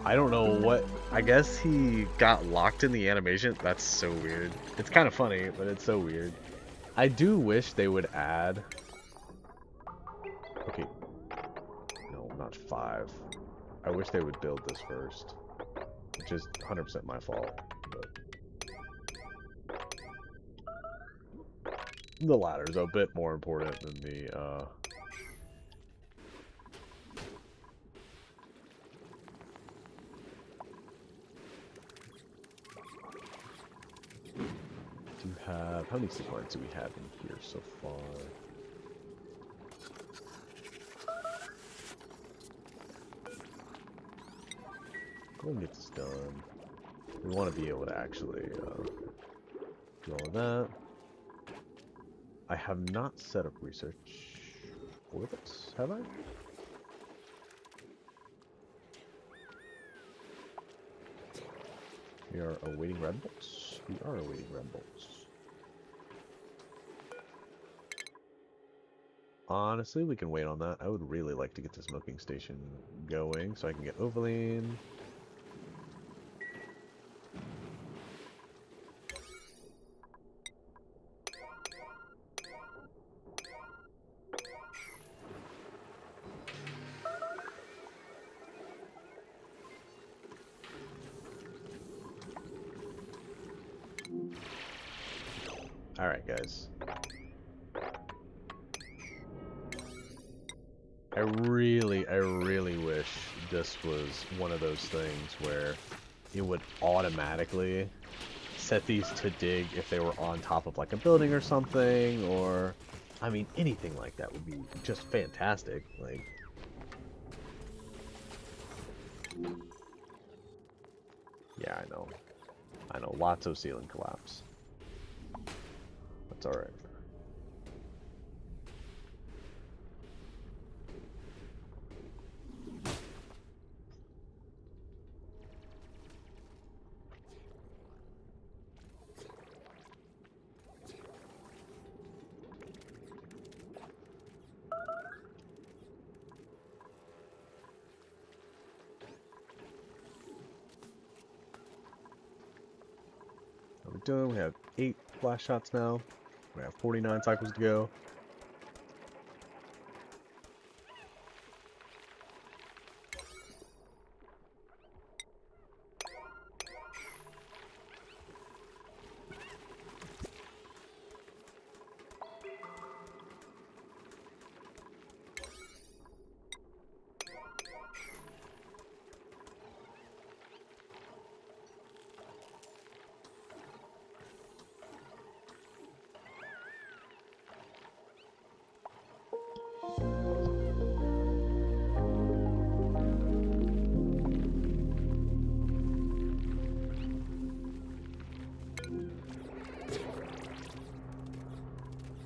I don't know what... I guess he got locked in the animation. That's so weird. It's kind of funny, but it's so weird. I do wish they would add... Okay. No, not 5. I wish they would build this first. Which is 100% my fault. But... the ladder's a bit more important than the, do you have... how many seaquines do we have in here so far? Go and get this done. We want to be able to actually, do all of that. I have not set up research for this, have I? We are awaiting red bolts. We are awaiting red bolts. Honestly, we can wait on that. I would really like to get this milking station going so I can get Ovaline. Alright, guys. I really wish this was one of those things where it would automatically set these to dig if they were on top of like a building or something, or I mean anything like that would be just fantastic. Like, yeah, I know, lots of ceiling collapse. That's alright. How we doing? We have 8 blast shots now. We have 49 cycles to go.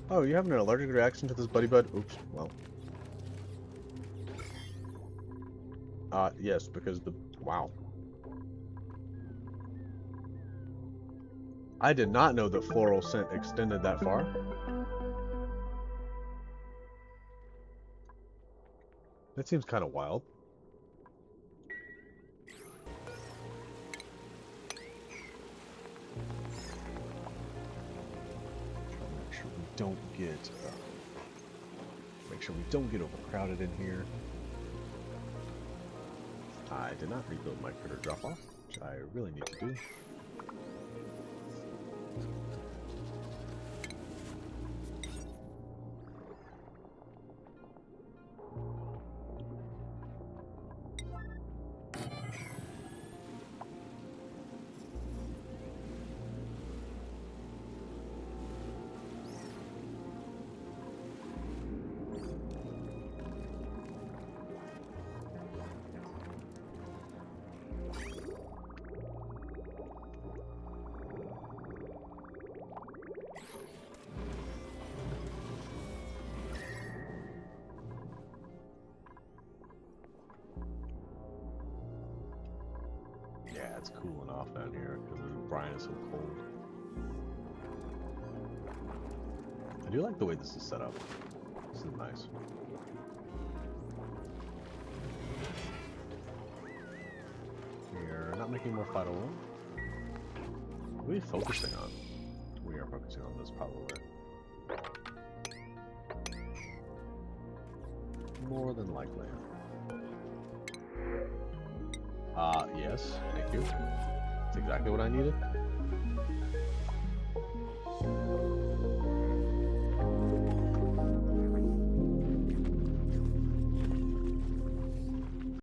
Oh, you having an allergic reaction to this buddy bud? Oops, well. Yes, because the... wow. I did not know that floral scent extended that far. That seems kind of wild. Make sure we don't get overcrowded in here. I did not rebuild my critter drop-off, which I really need to do. Yeah, it's cooling off down here because Brian is so cold. I do like the way this is set up. This is nice. We're not making more fight oil. What are we focusing on? We are focusing on this probably. More than likely. Yes, thank you. That's exactly what I needed.